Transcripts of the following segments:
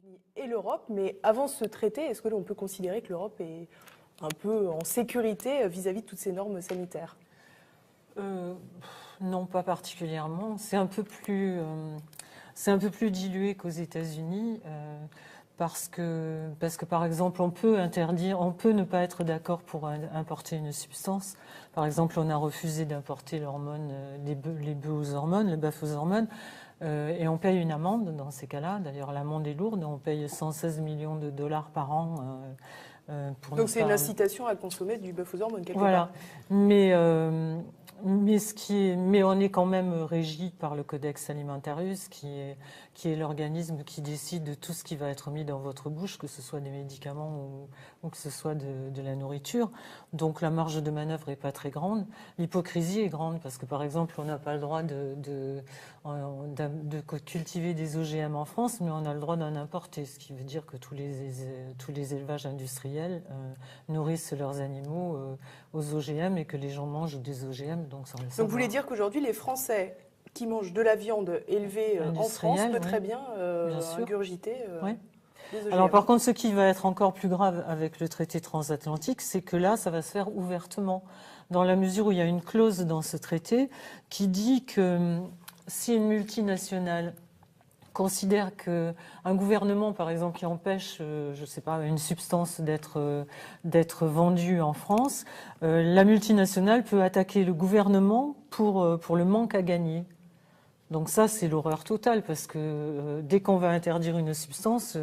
États-Unis et l'Europe, mais avant ce traité, est-ce que l'on peut considérer que l'Europe est un peu en sécurité vis-à-vis de toutes ces normes sanitaires? Non, pas particulièrement. C'est un peu plus dilué qu'aux États-Unis parce que, par exemple, on peut ne pas être d'accord pour importer une substance. Par exemple, on a refusé d'importer l'hormone, les bœufs aux hormones, le bœuf aux hormones, et on paye une amende dans ces cas-là. D'ailleurs, l'amende est lourde. On paye 116 millions de dollars par an. Pour Donc ne c'est une pas... incitation à consommer du bœuf aux hormones quelque Voilà. part. Mais, mais on est quand même régi par le Codex Alimentarius, qui est l'organisme qui décide de tout ce qui va être mis dans votre bouche, que ce soit des médicaments ou que ce soit de la nourriture. Donc la marge de manœuvre n'est pas très grande. L'hypocrisie est grande parce que, par exemple, on n'a pas le droit de cultiver des OGM en France, mais on a le droit d'en importer, ce qui veut dire que tous les élevages industriels nourrissent leurs animaux aux OGM et que les gens mangent des OGM. Donc Donc vous voulez dire qu'aujourd'hui, les Français qui mangent de la viande élevée en France industriel, peuvent oui, très bien bien sûr. ingurgiter Oui. des OGM. Alors par contre, ce qui va être encore plus grave avec le traité transatlantique, c'est que là, ça va se faire ouvertement, dans la mesure où il y a une clause dans ce traité qui dit que si une multinationale considère qu'un gouvernement, par exemple, qui empêche, je ne sais pas, une substance d'être vendue en France, la multinationale peut attaquer le gouvernement pour le manque à gagner. Donc ça, c'est l'horreur totale, parce que dès qu'on va interdire une substance,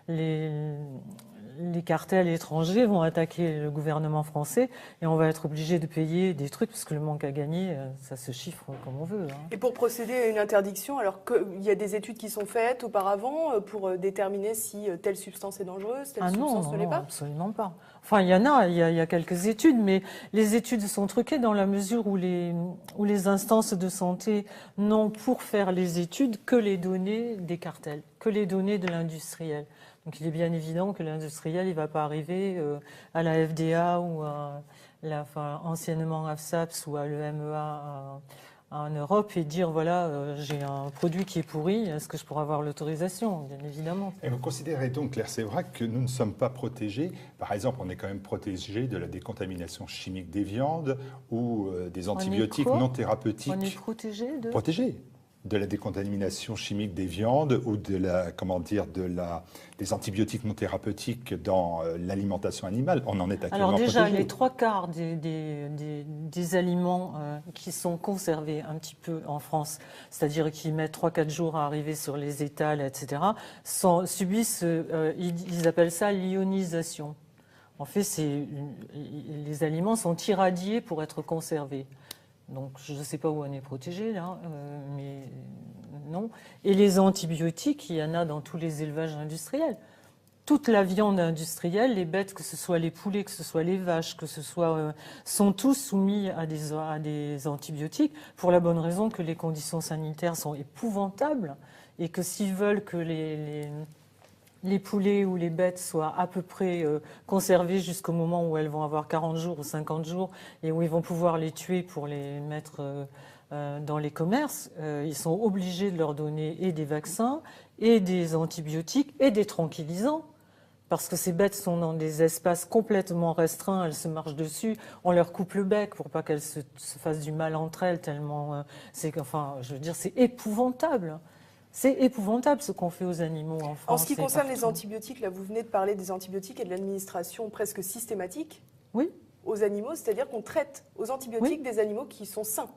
les cartels étrangers vont attaquer le gouvernement français et on va être obligé de payer des trucs, parce que le manque à gagner, ça se chiffre comme on veut. Hein. Et pour procéder à une interdiction, alors qu'il y a des études qui sont faites auparavant pour déterminer si telle substance est dangereuse, telle Ah non, substance non, ne l'est non, pas? absolument pas. Enfin, il y a quelques études, mais les études sont truquées dans la mesure où les instances de santé n'ont pour faire les études que les données des cartels, que les données de l'industriel. Donc il est bien évident que l'industriel, il ne va pas arriver à la FDA ou anciennement AFSAPS ou à l'EMEA en Europe et dire voilà, j'ai un produit qui est pourri, est-ce que je pourrais avoir l'autorisation? Bien évidemment. Et vous considérez donc, Claire Sévrac, que nous ne sommes pas protégés. Par exemple, on est quand même protégé de la décontamination chimique des viandes ou des antibiotiques non thérapeutiques. On est protégé de... Protégés de la décontamination chimique des viandes ou de la, comment dire, des antibiotiques non thérapeutiques dans l'alimentation animale. On en est actuellement Alors déjà, protégé. les trois quarts des aliments qui sont conservés un petit peu en France, c'est-à-dire qui mettent 3-4 jours à arriver sur les étals, etc., subissent, ils appellent ça l'ionisation. En fait, les aliments sont irradiés pour être conservés. Donc, je ne sais pas où on est protégé, là, mais non. Et les antibiotiques, il y en a dans tous les élevages industriels. Toute la viande industrielle, les bêtes, que ce soit les poulets, que ce soit les vaches, que ce soit, sont tous soumis à des antibiotiques pour la bonne raison que les conditions sanitaires sont épouvantables et que s'ils veulent que les poulets ou les bêtes soient à peu près conservées jusqu'au moment où elles vont avoir 40 jours ou 50 jours et où ils vont pouvoir les tuer pour les mettre dans les commerces, ils sont obligés de leur donner et des vaccins et des antibiotiques et des tranquillisants. Parce que ces bêtes sont dans des espaces complètement restreints, elles se marchent dessus, on leur coupe le bec pour pas qu'elles se fassent du mal entre elles, tellement je veux dire, c'est épouvantable. C'est épouvantable ce qu'on fait aux animaux en France. En ce qui concerne les antibiotiques, là vous venez de parler des antibiotiques et de l'administration presque systématique oui. aux animaux, c'est-à-dire qu'on traite aux antibiotiques des animaux qui sont sains.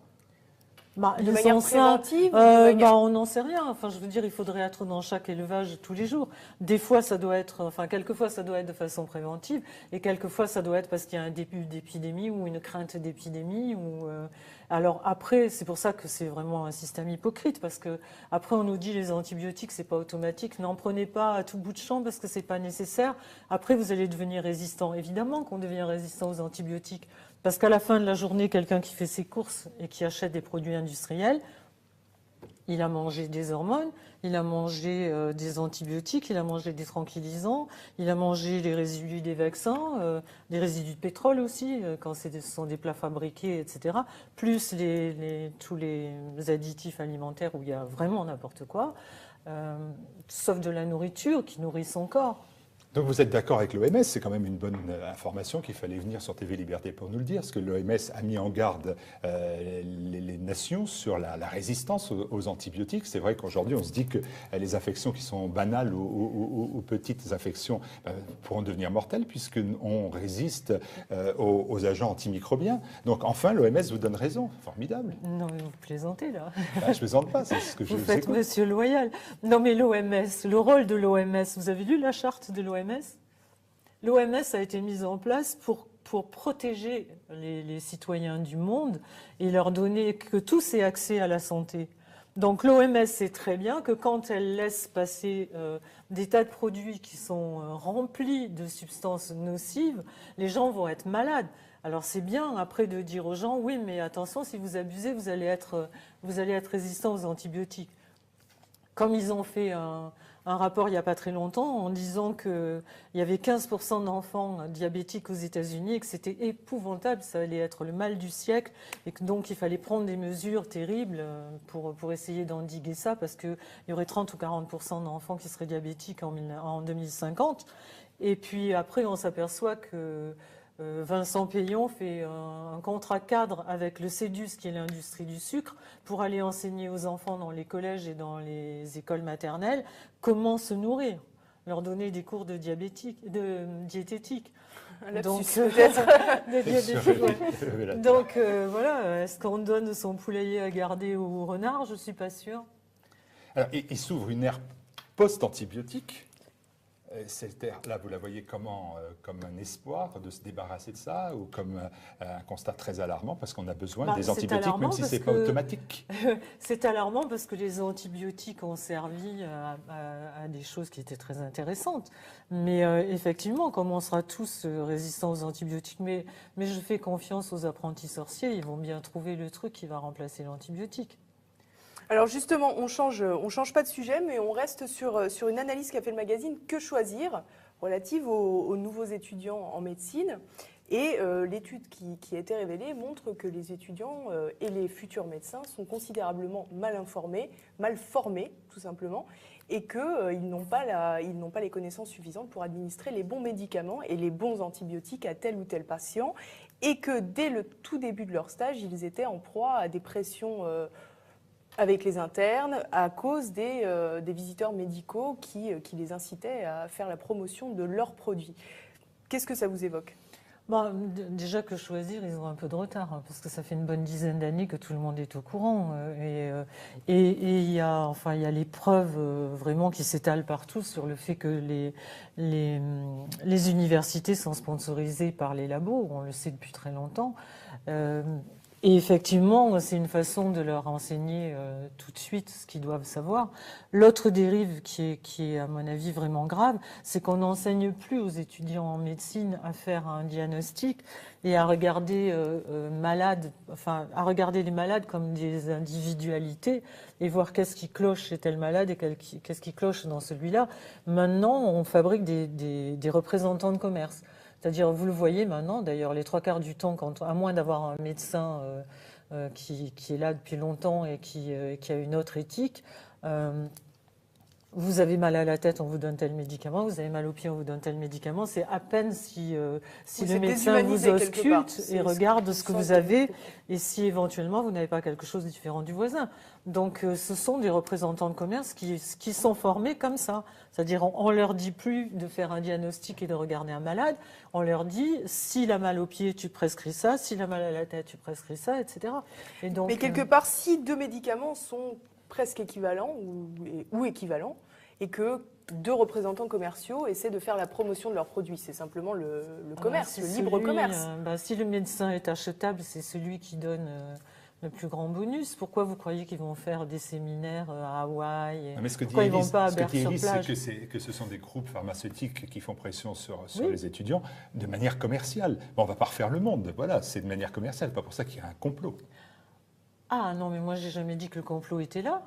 De manière préventive on n'en sait rien. Enfin, je veux dire, il faudrait être dans chaque élevage tous les jours. Des fois, ça doit être, quelquefois, ça doit être de façon préventive, et quelquefois, ça doit être parce qu'il y a un début d'épidémie ou une crainte d'épidémie. Alors après, c'est pour ça que c'est vraiment un système hypocrite, parce que après, on nous dit les antibiotiques, c'est pas automatique. N'en prenez pas à tout bout de champ parce que c'est pas nécessaire. Après, vous allez devenir résistant. Évidemment qu'on devient résistant aux antibiotiques. Parce qu'à la fin de la journée, quelqu'un qui fait ses courses et qui achète des produits industriels, il a mangé des hormones, il a mangé des antibiotiques, il a mangé des tranquillisants, il a mangé les résidus des vaccins, des résidus de pétrole aussi, quand ce sont des plats fabriqués, etc. Plus tous les additifs alimentaires où il y a vraiment n'importe quoi. sauf de la nourriture qui nourrit son corps. Donc vous êtes d'accord avec l'OMS, c'est quand même une bonne information qu'il fallait venir sur TV Liberté pour nous le dire, parce que l'OMS a mis en garde les nations sur la résistance aux antibiotiques. C'est vrai qu'aujourd'hui on se dit que les infections qui sont banales ou petites infections pourront devenir mortelles puisqu'on résiste aux agents antimicrobiens. Donc enfin l'OMS vous donne raison, formidable. Non mais vous plaisantez là. Je plaisante pas, c'est ce que je vous faites écoute. Monsieur Loyal. Non mais l'OMS, le rôle de l'OMS, vous avez lu la charte de l'OMS? L'OMS a été mise en place pour protéger les citoyens du monde et leur donner que tous aient accès à la santé. Donc l'OMS sait très bien que quand elle laisse passer des tas de produits qui sont remplis de substances nocives, les gens vont être malades. Alors c'est bien après de dire aux gens, oui mais attention, si vous abusez, vous allez être résistant aux antibiotiques. Comme ils ont fait un rapport il n'y a pas très longtemps en disant qu'il y avait 15% d'enfants diabétiques aux États-Unis et que c'était épouvantable, ça allait être le mal du siècle et que donc il fallait prendre des mesures terribles pour essayer d'endiguer ça parce qu'il y aurait 30 ou 40% d'enfants qui seraient diabétiques en 2050. Et puis après on s'aperçoit que Vincent Payon fait un contrat cadre avec le CEDUS, qui est l'industrie du sucre, pour aller enseigner aux enfants dans les collèges et dans les écoles maternelles comment se nourrir, leur donner des cours de diététique. Donc, donc voilà, est-ce qu'on donne son poulailler à garder au renard? Je ne suis pas sûre. Alors, il s'ouvre une ère post-antibiotique. Cette ère-là, vous la voyez comment, comme un espoir de se débarrasser de ça ou comme un constat très alarmant parce qu'on a besoin des antibiotiques même si ce n'est pas automatique? C'est alarmant parce que les antibiotiques ont servi à des choses qui étaient très intéressantes. Mais effectivement, comme on sera tous résistants aux antibiotiques, mais je fais confiance aux apprentis sorciers, ils vont bien trouver le truc qui va remplacer l'antibiotique. Alors justement, on change pas de sujet, mais on reste sur une analyse qu'a fait le magazine Que choisir, relative aux nouveaux étudiants en médecine. Et l'étude qui a été révélée montre que les étudiants et les futurs médecins sont considérablement mal informés, mal formés tout simplement, et qu'ils n'ont pas les connaissances suffisantes pour administrer les bons médicaments et les bons antibiotiques à tel ou tel patient, et que dès le tout début de leur stage, ils étaient en proie à des pressions avec les internes à cause des visiteurs médicaux qui les incitaient à faire la promotion de leurs produits. Qu'est-ce que ça vous évoque ? Bon, déjà que choisir, ils ont un peu de retard, hein, parce que ça fait une bonne dizaine d'années que tout le monde est au courant. Et il y a les preuves vraiment qui s'étalent partout sur le fait que les universités sont sponsorisées par les labos, on le sait depuis très longtemps. Et effectivement, c'est une façon de leur enseigner tout de suite ce qu'ils doivent savoir. L'autre dérive qui est, à mon avis, vraiment grave, c'est qu'on n'enseigne plus aux étudiants en médecine à faire un diagnostic et à regarder à regarder les malades comme des individualités et voir qu'est-ce qui cloche chez tel malade et qu'est-ce qui cloche dans celui-là. Maintenant, on fabrique des représentants de commerce. C'est-à-dire, vous le voyez maintenant, d'ailleurs, les 3/4 du temps, à moins d'avoir un médecin qui est là depuis longtemps et qui a une autre éthique, vous avez mal à la tête, on vous donne tel médicament, vous avez mal aux pieds, on vous donne tel médicament. C'est à peine si le médecin vous ausculte et regarde ce que vous avez et si éventuellement vous n'avez pas quelque chose de différent du voisin. Donc ce sont des représentants de commerce qui sont formés comme ça. C'est-à-dire on leur dit plus de faire un diagnostic et de regarder un malade, on leur dit s'il a mal aux pieds, tu prescris ça, s'il a mal à la tête, tu prescris ça, etc. Et donc, mais quelque part, si deux médicaments sont presque équivalents ou équivalents, et que deux représentants commerciaux essaient de faire la promotion de leurs produits. C'est simplement le commerce, le libre commerce. Si le médecin est achetable, c'est celui qui donne le plus grand bonus. Pourquoi vous croyez qu'ils vont faire des séminaires à Hawaï? Pourquoi ils ne vont pas à Berre-sur-Plage? C'est que ce sont des groupes pharmaceutiques qui font pression sur les étudiants de manière commerciale. Bon, on ne va pas refaire le monde, voilà, c'est de manière commerciale, pas pour ça qu'il y a un complot. Ah non, mais moi j'ai jamais dit que le complot était là.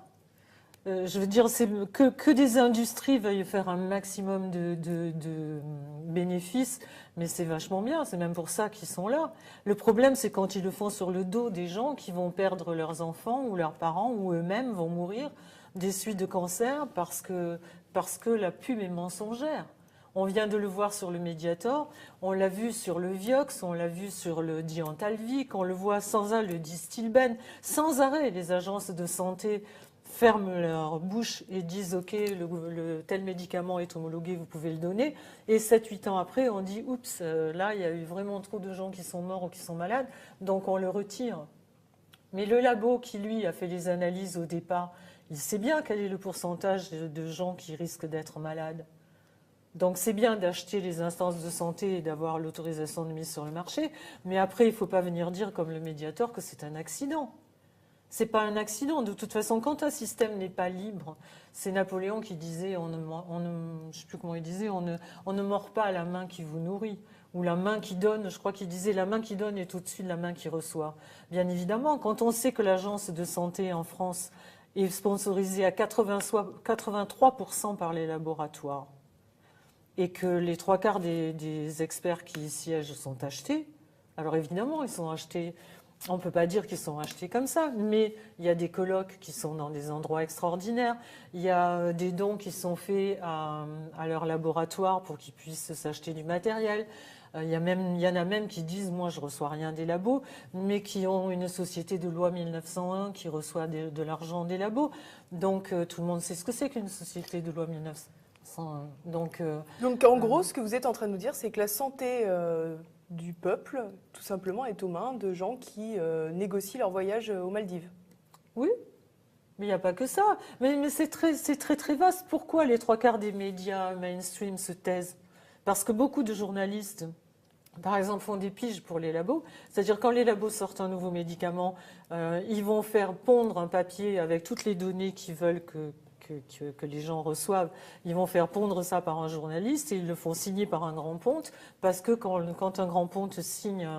Je veux dire, c'est que des industries veuillent faire un maximum de bénéfices, mais c'est vachement bien, c'est même pour ça qu'ils sont là. Le problème, c'est quand ils le font sur le dos des gens qui vont perdre leurs enfants ou leurs parents ou eux-mêmes vont mourir des suites de cancer parce que la pub est mensongère. On vient de le voir sur le Mediator, on l'a vu sur le Vioxx, on l'a vu sur le Diantalvic, on le voit sans arrêt, le Distilben. Sans arrêt, les agences de santé ferment leur bouche et disent « Ok, le tel médicament est homologué, vous pouvez le donner ». Et 7-8 ans après, on dit « Oups, là, il y a eu vraiment trop de gens qui sont morts ou qui sont malades, donc on le retire ». Mais le labo qui, lui, a fait les analyses au départ, il sait bien quel est le pourcentage de gens qui risquent d'être malades. Donc c'est bien d'acheter les instances de santé et d'avoir l'autorisation de mise sur le marché, mais après il ne faut pas venir dire comme le Mediator que c'est un accident. C'est pas un accident. De toute façon, quand un système n'est pas libre, c'est Napoléon qui disait, je sais plus comment il disait, on ne mord pas à la main qui vous nourrit. Ou la main qui donne, je crois qu'il disait, la main qui donne est au-dessus de la main qui reçoit. Bien évidemment, quand on sait que l'agence de santé en France est sponsorisée à 83% par les laboratoires, et que les 3/4 des experts qui y siègent sont achetés, alors évidemment, ils sont achetés, on ne peut pas dire qu'ils sont achetés comme ça, mais il y a des colloques qui sont dans des endroits extraordinaires, il y a des dons qui sont faits à leur laboratoire pour qu'ils puissent s'acheter du matériel. Il y en a même qui disent, moi je ne reçois rien des labos, mais qui ont une société de loi 1901 qui reçoit de l'argent des labos. Donc tout le monde sait ce que c'est qu'une société de loi 1901. Donc en gros, ce que vous êtes en train de nous dire, c'est que la santé du peuple, tout simplement, est aux mains de gens qui négocient leur voyage aux Maldives. Oui, mais il n'y a pas que ça. Mais c'est très vaste. Pourquoi les 3/4 des médias mainstream se taisent? Parce que beaucoup de journalistes, par exemple, font des piges pour les labos. C'est-à-dire quand les labos sortent un nouveau médicament, ils vont faire pondre un papier avec toutes les données qu'ils veulent que les gens reçoivent, ils vont faire pondre ça par un journaliste et ils le font signer par un grand ponte, parce que quand un grand ponte signe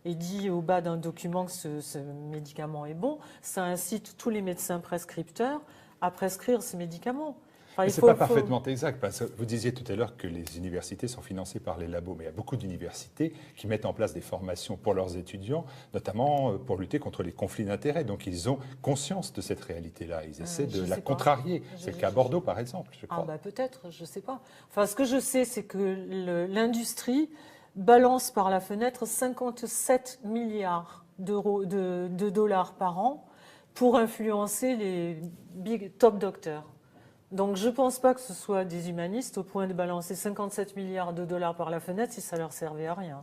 et dit au bas d'un document que ce médicament est bon, ça incite tous les médecins prescripteurs à prescrire ce médicament. Enfin, ce n'est pas parfaitement exact. Parce que vous disiez tout à l'heure que les universités sont financées par les labos, mais il y a beaucoup d'universités qui mettent en place des formations pour leurs étudiants, notamment pour lutter contre les conflits d'intérêts. Donc ils ont conscience de cette réalité-là. Ils essaient de la contrarier. C'est le cas à Bordeaux, par exemple, je crois. Ah bah peut-être, je ne sais pas. Enfin, ce que je sais, c'est que l'industrie balance par la fenêtre 57 milliards de dollars par an pour influencer les big top doctors. Donc je ne pense pas que ce soit des humanistes au point de balancer 57 milliards de dollars par la fenêtre si ça leur servait à rien.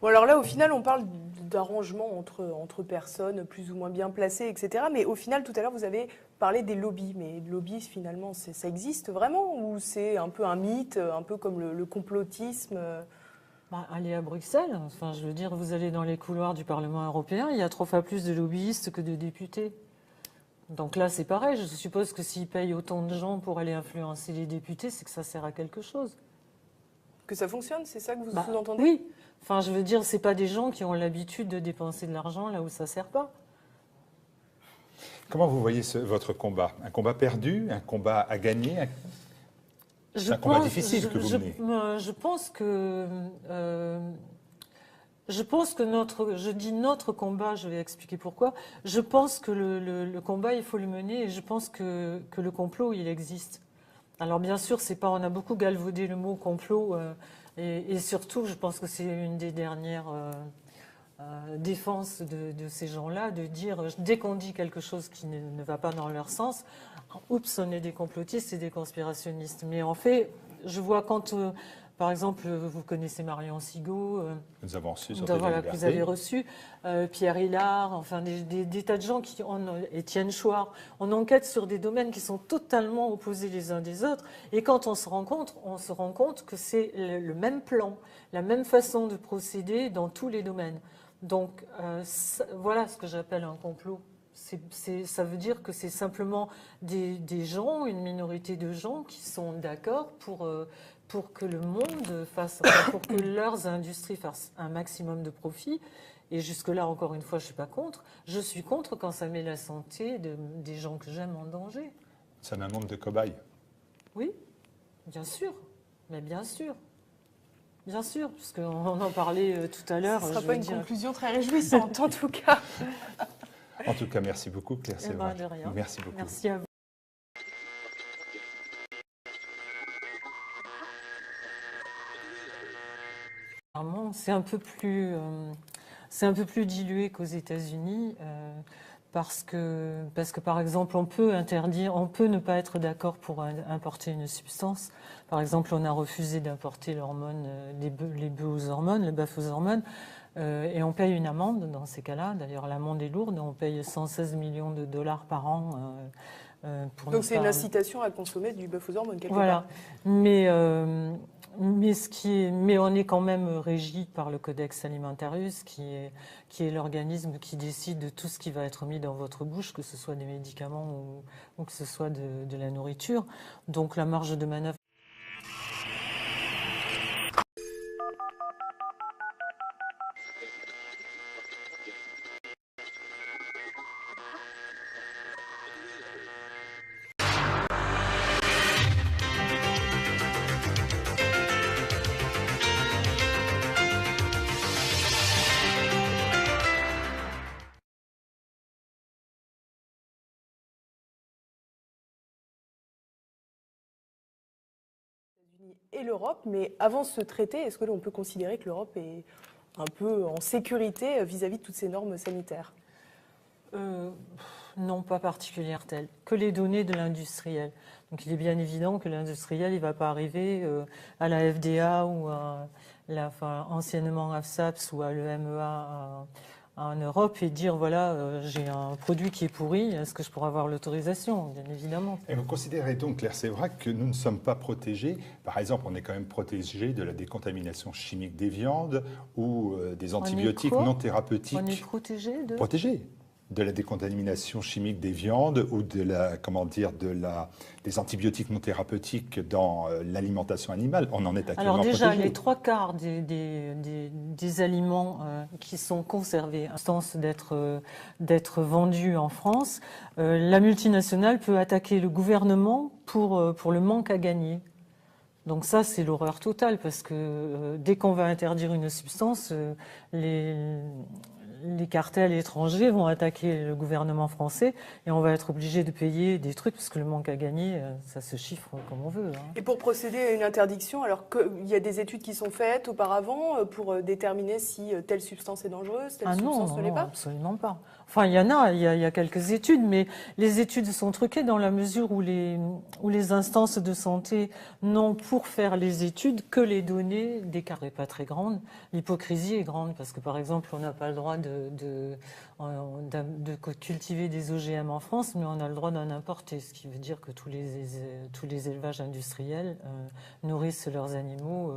Bon, alors là, au final, on parle d'arrangements entre personnes plus ou moins bien placées, etc. Mais au final, tout à l'heure, vous avez parlé des lobbies. Mais les lobbies, finalement, ça existe vraiment? Ou c'est un peu un mythe, un peu comme le complotisme? Allez à Bruxelles, enfin, je veux dire, vous allez dans les couloirs du Parlement européen, il y a 3 fois plus de lobbyistes que de députés. Donc là, c'est pareil. Je suppose que s'ils payent autant de gens pour aller influencer les députés, c'est que ça sert à quelque chose. Que ça fonctionne, c'est ça que vous sous-entendez? Oui. Enfin, je veux dire, c'est pas des gens qui ont l'habitude de dépenser de l'argent là où ça sert pas. Comment vous voyez votre combat? Un combat perdu? Un combat à gagner? C'est un combat difficile que vous menez. Je pense que je dis notre combat, je vais expliquer pourquoi. Je pense que le combat, il faut le mener et je pense que le complot, il existe. Alors bien sûr, c'est pas, on a beaucoup galvaudé le mot complot et surtout, je pense que c'est une des dernières défenses de ces gens-là, de dire, dès qu'on dit quelque chose qui ne va pas dans leur sens, oups, on est des complotistes et des conspirationnistes. Mais en fait, je vois quand... Par exemple, vous connaissez Marion Sigaud, nous avons reçu sur que vous avez reçu, Pierre Hillard, enfin des tas de gens Étienne Chouard, on enquête sur des domaines qui sont totalement opposés les uns des autres. Et quand on se rend compte que c'est le même plan, la même façon de procéder dans tous les domaines. Donc voilà ce que j'appelle un complot. Ça veut dire que c'est simplement des gens, une minorité de gens qui sont d'accord pour que le monde pour que leurs industries fassent un maximum de profit. Et jusque-là, encore une fois, je ne suis pas contre. Je suis contre quand ça met la santé des gens que j'aime en danger. C'est un monde de cobayes. Oui, bien sûr. Mais bien sûr. Bien sûr, puisqu'on en parlait tout à l'heure. Ce ne sera pas une conclusion très réjouissante, en tout cas. En tout cas, merci beaucoup, Claire Sévrac. De rien. Merci beaucoup. Merci à vous. C'est un peu plus dilué qu'aux États-Unis. Parce que, par exemple, on peut ne pas être d'accord pour importer une substance. Par exemple, on a refusé d'importer l'hormone, les bœufs aux hormones, le bœuf aux hormones, et on paye une amende dans ces cas-là. D'ailleurs, l'amende est lourde, on paye 116 millions de dollars par an. Donc c'est une incitation à consommer du bœuf aux hormones, quelque voilà. part. Mais on est quand même régi par le Codex Alimentarius, qui est l'organisme qui décide de tout ce qui va être mis dans votre bouche, que ce soit des médicaments ou que ce soit de la nourriture. Donc la marge de manœuvre. Et l'Europe, mais avant ce traité, est-ce que l'on peut considérer que l'Europe est un peu en sécurité vis-à-vis de toutes ces normes sanitaires? Non, pas particulière telle, que les données de l'industriel. Donc il est bien évident que l'industriel, il ne va pas arriver à la FDA ou anciennement AFSAPS ou à l'EMEA en Europe et dire voilà, j'ai un produit qui est pourri, est-ce que je pourrais avoir l'autorisation? Bien évidemment. Et vous considérez donc, Claire Sévrac, que nous ne sommes pas protégés? Par exemple, on est quand même protégé de la décontamination chimique des viandes ou des antibiotiques non thérapeutiques. On est protégé de... Protégé de la décontamination chimique des viandes ou de la, des antibiotiques non thérapeutiques dans l'alimentation animale. On en est actuellement protégé. Alors déjà, les 3/4 des aliments qui sont conservés, à instance d'être vendus en France, la multinationale peut attaquer le gouvernement pour le manque à gagner. Donc ça, c'est l'horreur totale, parce que dès qu'on va interdire une substance, les cartels étrangers vont attaquer le gouvernement français et on va être obligé de payer des trucs parce que le manque à gagner, ça se chiffre comme on veut. Hein. Et pour procéder à une interdiction, alors qu'il y a des études qui sont faites auparavant pour déterminer si telle substance est dangereuse, telle substance ne l'est pas? Absolument pas. Enfin, il y a quelques études, mais les études sont truquées dans la mesure où les instances de santé n'ont pour faire les études que les données des cas. N'est pas très grande. L'hypocrisie est grande parce que, par exemple, on n'a pas le droit de cultiver des OGM en France, mais on a le droit d'en importer, ce qui veut dire que tous les élevages industriels nourrissent leurs animaux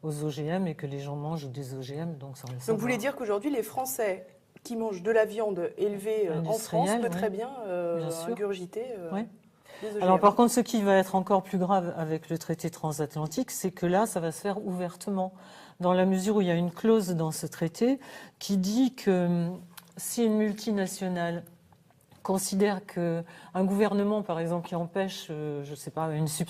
aux OGM et que les gens mangent des OGM. Donc vous voulez dire qu'aujourd'hui, les Français qui mangent de la viande élevée en France peut très bien ingurgiter des OGM. Alors par contre, ce qui va être encore plus grave avec le traité transatlantique, c'est que là, ça va se faire ouvertement, dans la mesure où il y a une clause dans ce traité qui dit que si une multinationale considère qu'un gouvernement, par exemple, qui empêche, je ne sais pas, une substance